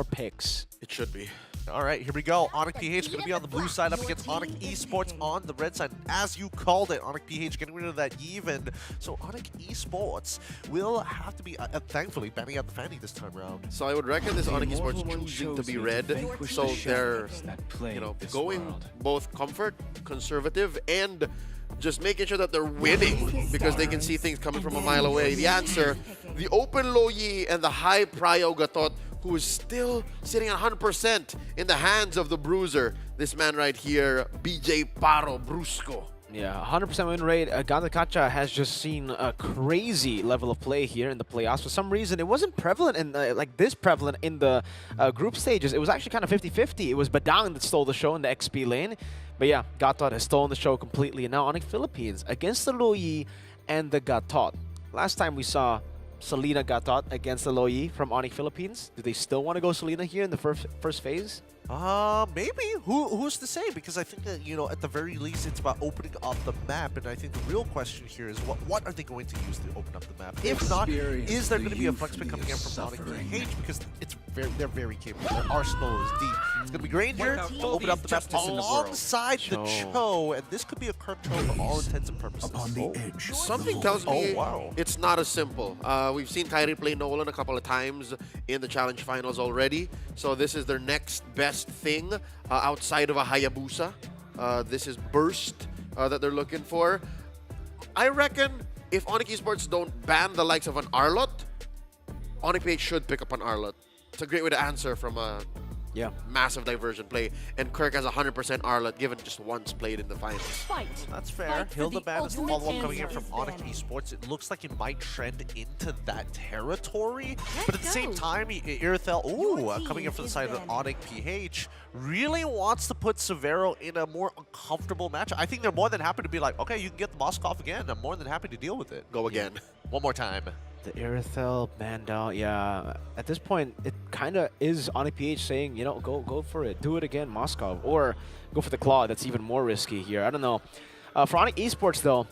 4 picks. It should be. All right, here we go. ONIC PH going to be on the blue side up against ONIC Esports on the red side. As you called it, ONIC PH getting rid of that even. So ONIC Esports will have to be, thankfully, banning out the Fanny this time around. So I would reckon this ONIC Esports choosing to be red, so they're going both comfort, conservative, and just making sure that they're winning because they can see things coming from a mile away. The answer, the open low yi and the high prio Gatot, who is still sitting at 100% in the hands of the bruiser. This man right here, BJ Paro Brusco. Yeah, 100% win rate. Gandakacha has just seen a crazy level of play here in the playoffs. For some reason, it wasn't prevalent in like this prevalent in the group stages. It was actually kind of 50-50. It was Badang that stole the show in the XP lane. But yeah, Gatot has stolen the show completely. And now ONIC Philippines against the Loyi and the Gatot. Last time we saw Selena Gatot against the Loyi from ONIC Philippines. Do they still want to go Selena here in the first phase? Maybe. Who's to say? Because I think that, you know, at the very least, it's about opening up the map. And I think the real question here is what are they going to use to open up the map? If not, is there going to be a flex pick coming in from ONIC PH? Because they're very capable. Their arsenal is deep. It's going to be Granger to open up the map alongside the Cho. And this could be a Kirk Cho for all intents and purposes. On the edge. Something tells me it's not as simple. We've seen Kyrie play Nolan a couple of times in the Challenge Finals already. So this is their next best thing outside of a Hayabusa. This is Burst that they're looking for. I reckon if ONIC Esports don't ban the likes of an Arlot, ONIC PH should pick up an Arlot. It's a great way to answer from a massive diversion play. And Kirk has 100% Arlot given just once played in the finals. That's fair. Hildebrand is the follow-up coming in from ONIC Esports. It looks like it might trend into that territory. But at the same time, Irithel, coming in from the side of ONIC PH, really wants to put Severo in a more uncomfortable match. I think they're more than happy to be like, okay, you can get the Moskov again. I'm more than happy to deal with it. Go again. One more time. The Irithel, Bandal, yeah. At this point, it kind of is ONIC PH saying, you know, go for it. Do it again, Moscow. Or go for the Claw. That's even more risky here. I don't know. For ONIC Esports, though,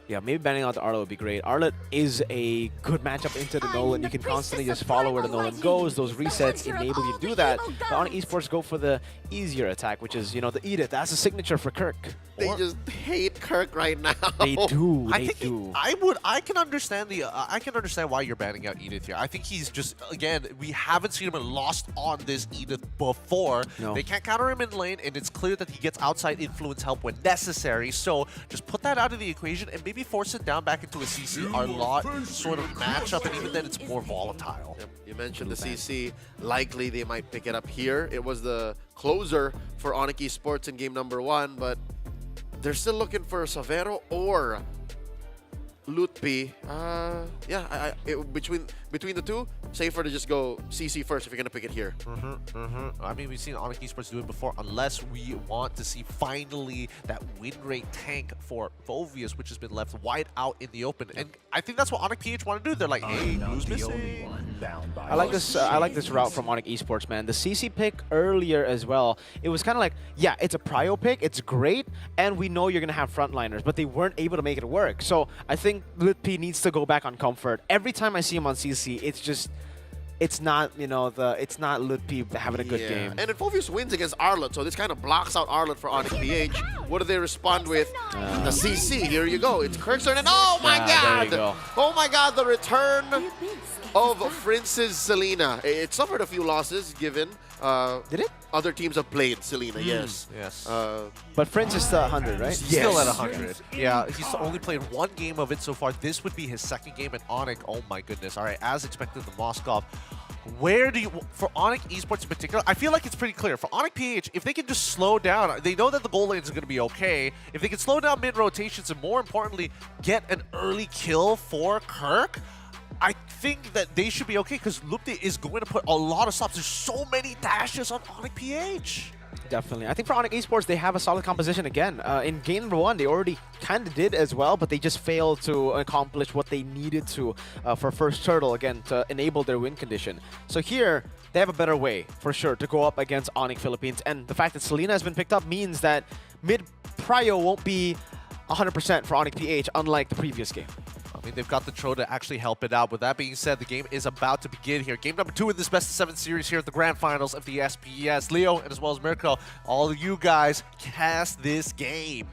yeah, maybe banning out the Arlo would be great. Arlet is a good matchup into the Nolan. You can constantly just follow where the Nolan goes. Those resets enable you to do that. The ONIC Esports go for the easier attack, which is, you know, the Edith. That's a signature for Kirk. They just hate Kirk right now. They do. I can understand why you're banning out Edith here. I think he's just, again, we haven't seen him lost on this Edith before. No. They can't counter him in lane, and it's clear that he gets outside influence help when necessary. So just put that out of the equation and maybe force it down back into a CC Arlot sort of matchup, and even then it's more volatile. Yep. You mentioned the CC. Likely they might pick it up here. It was the closer for ONIC Esports in game number 1, but they're still looking for Severo or Lutpi. Between the two, safer to just go CC first if you're going to pick it here. I mean, we've seen ONIC Esports do it before, unless we want to see finally that win rate tank for Volvius, which has been left wide out in the open. And I think that's what ONIC PH want to do. They're like, hey, who's missing? I like this route from ONIC Esports, man. The CC pick earlier as well, it was kind of like, yeah, it's a prio pick, it's great, and we know you're going to have frontliners, but they weren't able to make it work. So I think Litpi needs to go back on comfort. Every time I see him on CC, it's not, you know, it's not Litpi having a good game. And if Volvius wins against Arlot, so this kind of blocks out Arlot for ONIC PH. What do they respond with? The CC. Here you go. It's Kirk's turn, and oh my god! Oh my god, the return of Prince's Selena. It suffered a few losses given. Did it? Other teams have played Selena, yes. But Prince is still 100, right? Still at 100. Yeah, he's only played one game of it so far. This would be his second game at ONIC. Oh my goodness. All right, as expected, the Moskov. Where do you, for ONIC Esports in particular, I feel like it's pretty clear. For ONIC PH, if they can just slow down, they know that the goal lanes are going to be okay. If they can slow down mid-rotations and more importantly, get an early kill for Kirk, I think that they should be okay because Lupti is going to put a lot of stops. There's so many dashes on ONIC PH. Definitely. I think for ONIC Esports, they have a solid composition again. In game number 1, they already kind of did as well, but they just failed to accomplish what they needed to for first turtle, again, to enable their win condition. So here, they have a better way, for sure, to go up against ONIC Philippines. And the fact that Selena has been picked up means that mid-prio won't be 100% for ONIC PH, unlike the previous game. I mean, they've got the Tro to actually help it out. With that being said, the game is about to begin here. Game number 2 in this best-of-7 series here at the Grand Finals of the SPS. Leo, and as well as Mirko, all of you guys cast this game.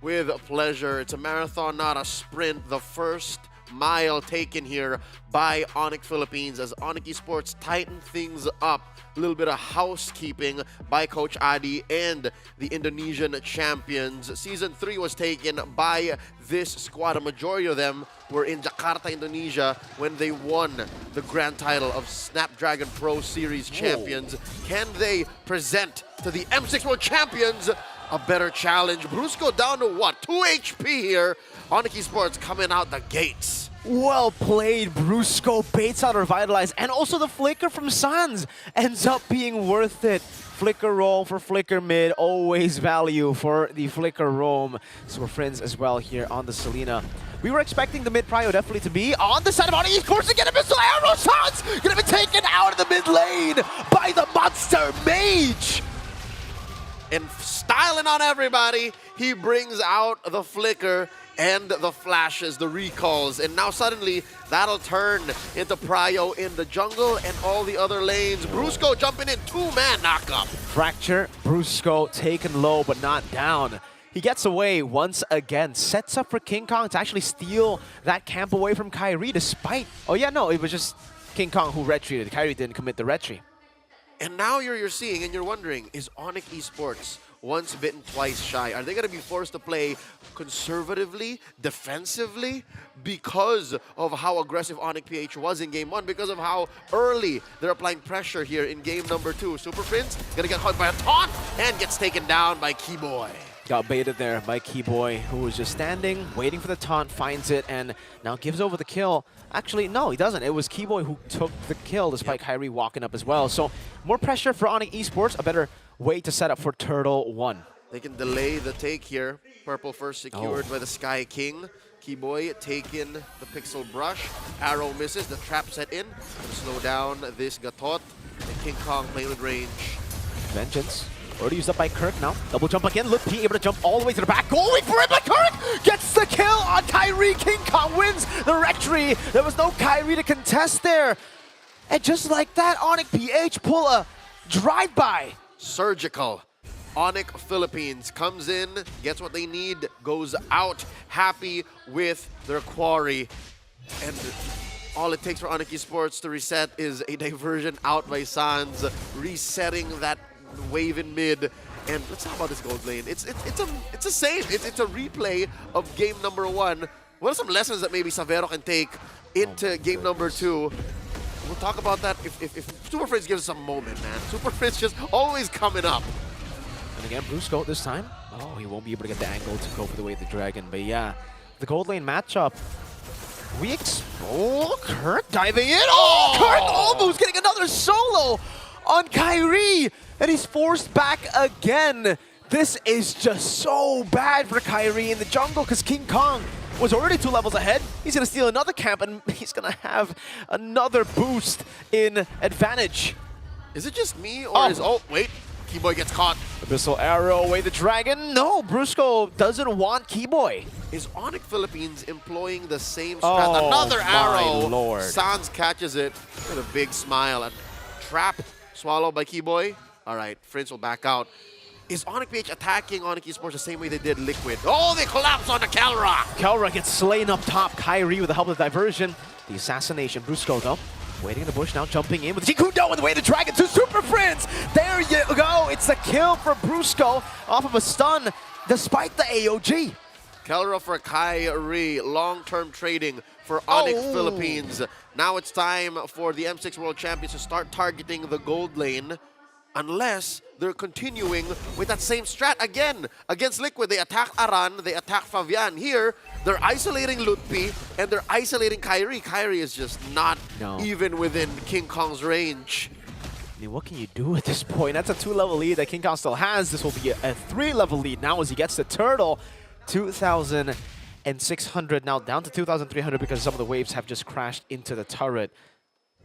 With pleasure. It's a marathon, not a sprint. The first mile taken here by ONIC Philippines as ONIC Esports tighten things up. A little bit of housekeeping by Coach Adi and the Indonesian champions. Season 3 was taken by this squad. A majority of them were in Jakarta, Indonesia when they won the grand title of Snapdragon Pro Series champions. Can they present to the M6 World Champions a better challenge? Brusco down to what? 2 HP here. ONIC Esports coming out the gates. Well played, Brusco baits out Revitalize, and also the flicker from Sans ends up being worth it. Flicker roam for flicker mid, always value for the flicker roam. So we're friends as well here on the Selena. We were expecting the mid prio definitely to be on the side of ONIC Esports to get a missile arrow. Sans gonna be taken out of the mid lane by the Monster Mage. And styling on everybody, he brings out the flicker and the flashes, the recalls, and now suddenly that'll turn into prio in the jungle and all the other lanes. Brusco jumping in, 2-man knockup. Fracture, Brusco taken low but not down. He gets away once again, sets up for King Kong to actually steal that camp away from Kyrie despite... Oh yeah, no, it was just King Kong who retreated. Kyrie didn't commit the retreat. And now you're seeing and you're wondering, is ONIC Esports once bitten, twice shy? Are they going to be forced to play conservatively, defensively, because of how aggressive ONIC PH was in Game 1, because of how early they're applying pressure here in Game number 2? Super Prince going to get caught by a taunt and gets taken down by Keyboy. Got baited there by Keyboy, who was just standing, waiting for the taunt, finds it, and now gives over the kill. Actually, no, he doesn't. It was Keyboy who took the kill, despite Kyrie walking up as well. So, more pressure for ONIC Esports, a better way to set up for Turtle 1. They can delay the take here. Purple first secured by the Sky King. Keyboy taking the Pixel Brush. Arrow misses, the trap set in to slow down this Gatot. And King Kong playing with range. Vengeance. Already used up by Kirk now. Double jump again. Look, P able to jump all the way to the back. Going for it, but Kirk gets the kill on Kyrie. King Kong wins the rectory. There was no Kyrie to contest there. And just like that, ONIC PH pull a drive-by. Surgical. ONIC Philippines comes in, gets what they need, goes out happy with their quarry. And all it takes for ONIC Esports to reset is a diversion out by Sans, resetting that wave in mid. And let's talk about this gold lane. It's the same. It's a replay of game number 1. What are some lessons that maybe Savero can take into game number 2? We'll talk about that if Super Frizz gives us a moment, man. Super Frizz just always coming up. And again, Brusco this time. Oh, he won't be able to get the angle to go for the way of the dragon. But yeah, the gold lane matchup. Kirk diving in. Oh, Kirk almost getting another solo on Kyrie. And he's forced back again. This is just so bad for Kyrie in the jungle because King Kong was already 2 levels ahead. He's going to steal another camp and he's going to have another boost in advantage. Is it just me or is... Oh, wait. Keyboy gets caught. Abyssal Arrow away the dragon. No, Brusco doesn't want Keyboy. Is ONIC Philippines employing the same strat? Another arrow. Lord. Sans catches it with a big smile. And trap swallowed by Keyboy. All right, Prince will back out. Is ONIC PH attacking ONIC Esports the same way they did Liquid? Oh, they collapse on the Kelra. Kelra gets slain up top. Kyrie with the help of the diversion. The assassination. Brusco, though, waiting in the bush now, jumping in with Jikudo and the way the dragon to Super Prince. There you go. It's the kill for Brusco off of a stun, despite the AOG. Kelra for Kyrie. Long-term trading for ONIC Philippines. Now it's time for the M6 World Champions to start targeting the gold lane. Unless they're continuing with that same strat again. Against Liquid, they attack Aran, they attack Fabian. Here, they're isolating Lutpi, and they're isolating Kyrie. Kyrie is just not even within King Kong's range. I mean, what can you do at this point? That's a 2-level lead that King Kong still has. This will be a 3-level lead now as he gets the turtle. 2,600 now down to 2,300 because some of the waves have just crashed into the turret.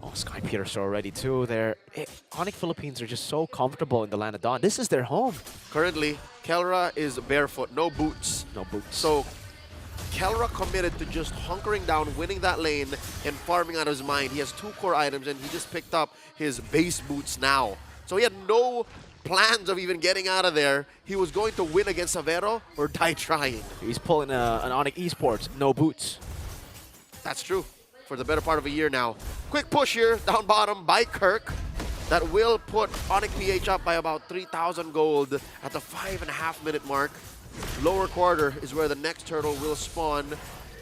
Oh, Sky Peter's already too. ONIC Philippines are just so comfortable in the land of Dawn. This is their home. Currently, Kelra is barefoot, no boots. No boots. So Kelra committed to just hunkering down, winning that lane, and farming out of his mind. He has 2 core items, and he just picked up his base boots now. So he had no plans of even getting out of there. He was going to win against Savero or die trying. He's pulling an ONIC Esports, no boots. That's true. For the better part of a year now. Quick push here, down bottom by Kirk. That will put ONIC PH up by about 3,000 gold at the 5.5-minute mark. Lower quarter is where the next turtle will spawn.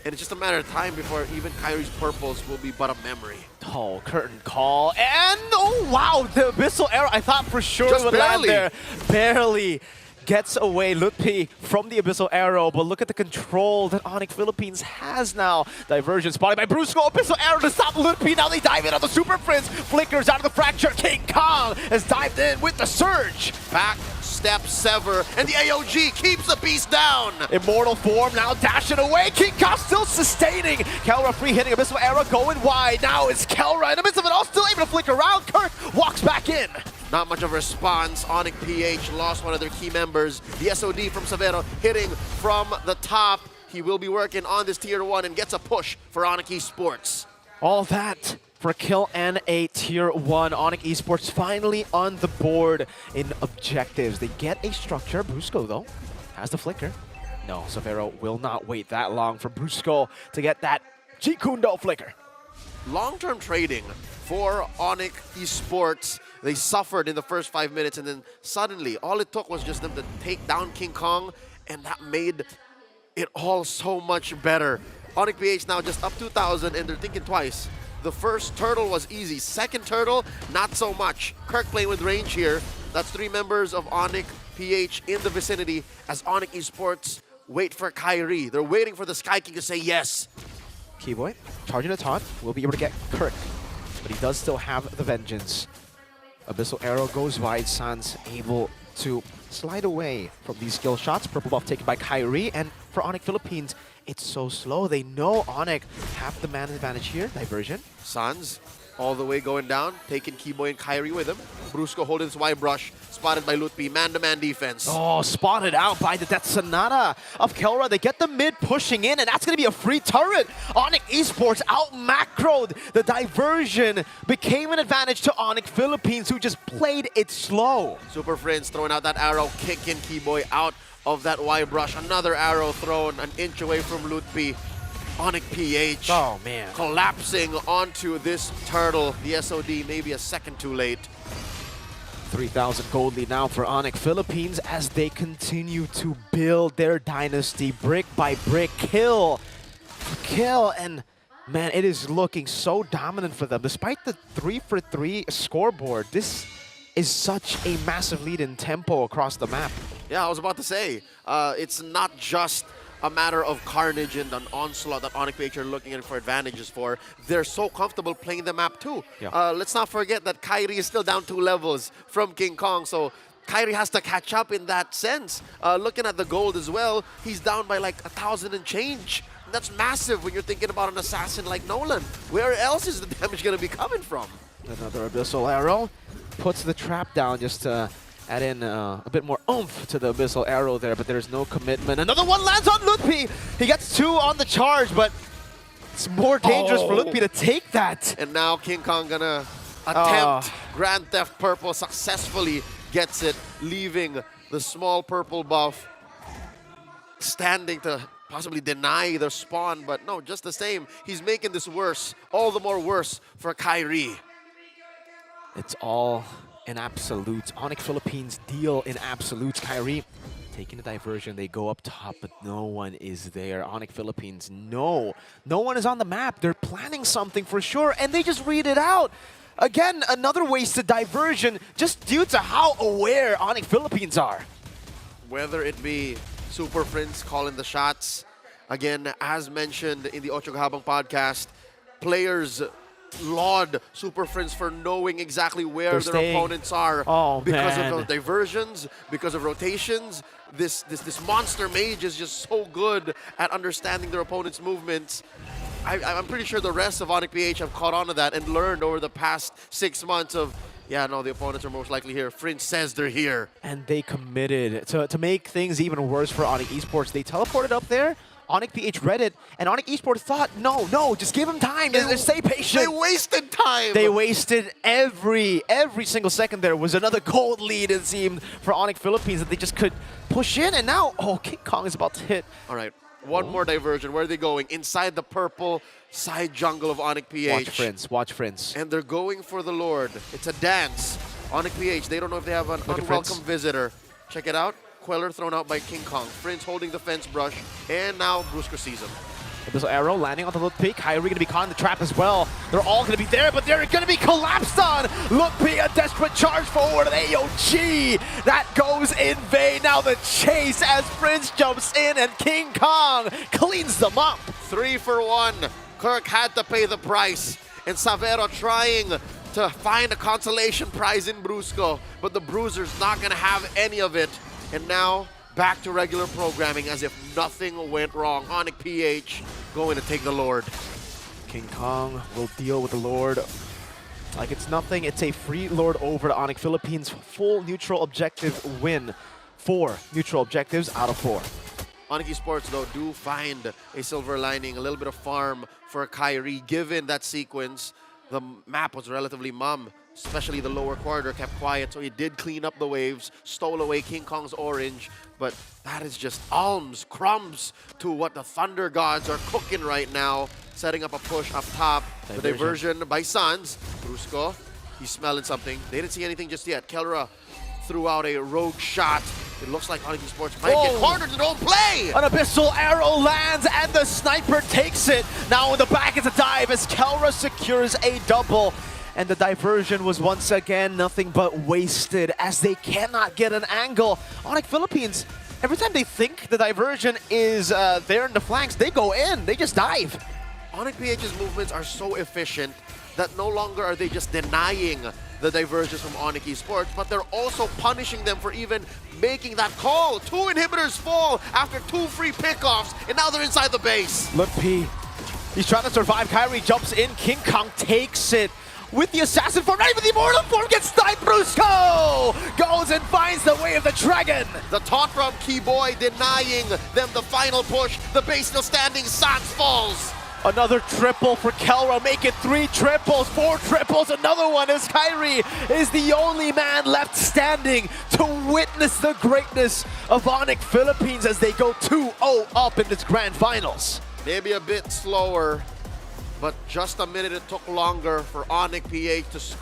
And it's just a matter of time before even Kyrie's purples will be but a memory. Oh, curtain call. And, oh, wow, the Abyssal Arrow, I thought for sure Just would land barely. there. Barely gets away Lutpi from the Abyssal Arrow, but look at the control that ONIC Philippines has now. Diversion spotted by Brusco. Abyssal Arrow to stop Lutpi. Now they dive in on the Super Prince. Flickers out of the fracture. King Kong has dived in with the surge. Back step sever, and the AOG keeps the beast down. Immortal form now dashing away. King Kong still sustaining. Kelra free hitting. Abyssal Arrow going wide. Now it's Kelra in the midst of it all, still able to flick around. Kirk walks back in. Not much of a response. ONIC PH lost one of their key members. The SOD from Savero hitting from the top. He will be working on this tier 1 and gets a push for ONIC Esports. All that for a kill and a tier 1. ONIC Esports finally on the board in objectives. They get a structure. Brusco, though, has the flicker. No, Savero will not wait that long for Brusco to get that Jikundo flicker. Long-term trading for ONIC Esports. They suffered in the first 5 minutes, and then suddenly all it took was just them to take down King Kong, and that made it all so much better. ONIC PH now just up 2,000, and they're thinking twice. The first turtle was easy. Second turtle, not so much. Kirk playing with range here. That's 3 members of ONIC PH in the vicinity as ONIC Esports wait for Kyrie. They're waiting for the Sky King to say yes. Keyboy charging a taunt, will be able to get Kirk, but he does still have the Vengeance. Abyssal Arrow goes wide. Sans able to slide away from these skill shots. Purple buff taken by Kyrie, and for ONIC Philippines, it's so slow. They know ONIC have the man advantage here. Diversion. Sans all the way going down, taking Keyboy and Kyrie with him. Brusco holding his Y brush, spotted by Lutpi. Man-to-man defense. Oh, spotted out by the Death Sonata of Kelra. They get the mid pushing in, and that's going to be a free turret. ONIC Esports out-macroed. The diversion became an advantage to ONIC Philippines, who just played it slow. Super Friends throwing out that arrow, kicking Keyboy out of that Y brush. Another arrow thrown an inch away from Lutpi. ONIC PH Oh, man. collapsing onto this turtle. The SOD maybe a second too late. 3,000 gold lead now for ONIC Philippines as they continue to build their dynasty brick by brick, kill for kill, and man, it is looking so dominant for them. Despite the 3-for-3 scoreboard, this is such a massive lead in tempo across the map. Yeah, I was about to say, it's not just a matter of carnage and an onslaught that ONIC PH are looking in for advantages for. They're so comfortable playing the map too. Yeah. Let's not forget that Kyrie is still down 2 levels from King Kong, so Kyrie has to catch up in that sense. Looking at the gold as well, he's down by like 1,000 and change. That's massive when you're thinking about an assassin like Nolan. Where else is the damage going to be coming from? Another Abyssal Arrow puts the trap down just to add in a bit more oomph to the Abyssal Arrow there, but there's no commitment. Another one lands on Lutpi. He gets 2 on the charge, but it's more dangerous for Lutpi to take that. And now King Kong gonna attempt Grand Theft Purple, successfully gets it, leaving the small purple buff standing to possibly deny the spawn, but no, just the same. He's making this worse, all the more worse for Kyrie. It's all in absolutes. ONIC Philippines deal in absolutes. Kyrie taking the diversion. They go up top, but no one is there. ONIC Philippines, no one is on the map. They're planning something for sure, and they just read it out. Again, another wasted diversion just due to how aware ONIC Philippines are. Whether it be Super Friends calling the shots, again, as mentioned in the Ocho Kahabang podcast, players laud Super Friends for knowing exactly where their opponents are because of those diversions, because of rotations. This monster mage is just so good at understanding their opponent's movements. I'm pretty sure the rest of ONIC PH have caught on to that and learned over the past 6 months of, yeah, no, the opponents are most likely here. Fringe says they're here. And they committed to make things even worse for ONIC Esports. They teleported up there. ONIC PH read it, and ONIC Esports thought, no, just give him time. Just stay patient. They wasted time. They wasted every single second. There was another gold lead, it seemed, for ONIC Philippines that they just could push in, and now, King Kong is about to hit. All right, one more diversion. Where are they going? Inside the purple side jungle of ONIC PH. Watch Friends. And they're going for the Lord. It's a dance. ONIC PH, they don't know if they have an Look at unwelcome Fritz. visitor. Check it out. Queller thrown out by King Kong. Prince holding the fence brush. And now Brusco sees him. This arrow landing on the Look P. Kyrie going to be caught in the trap as well. They're all going to be there, but they're going to be collapsed on. Look P, a desperate charge forward. AOG. That goes in vain. Now the chase as Prince jumps in and King Kong cleans them up. 3 for 1. Kirk had to pay the price. And Savero trying to find a consolation prize in Brusco. But the Bruiser's not going to have any of it. And now back to regular programming as if nothing went wrong. ONIC PH going to take the Lord. King Kong will deal with the Lord like it's nothing. It's a free Lord over to ONIC Philippines. Full neutral objective win. 4 neutral objectives out of 4. ONIC Esports, though, do find a silver lining, a little bit of farm for Kyrie. Given that sequence, the map was relatively mum, especially the lower quarter kept quiet, so he did clean up the waves, stole away King Kong's orange, but that is just alms, crumbs to what the Thunder Gods are cooking right now, setting up a push up top. The diversion by Suns. Brusco, he's smelling something. They didn't see anything just yet. Kelra threw out a rogue shot. It looks like ONIC Esports might get cornered to don't play! An abyssal arrow lands and the sniper takes it. Now in the back is a dive as Kelra secures a double. And the diversion was once again nothing but wasted as they cannot get an angle. ONIC Philippines, every time they think the diversion is there in the flanks, they go in, they just dive. ONIC PH's movements are so efficient that no longer are they just denying the diversions from ONIC Esports, but they're also punishing them for even making that call. 2 inhibitors fall after 2 free pickoffs, and now they're inside the base. Look, P, he's trying to survive. Kyrie jumps in, King Kong takes it. With the assassin form, not even the immortal form gets sniped. Brusco goes and finds the way of the dragon. The taunt from Keyboy denying them the final push. The base still standing, Sans falls. Another triple for Kelra, make it 3 triples, 4 triples, another one as Kyrie is the only man left standing to witness the greatness of ONIC Philippines as they go 2-0 up in this grand finals. Maybe a bit slower, but just a minute it took longer for ONIC PH to score.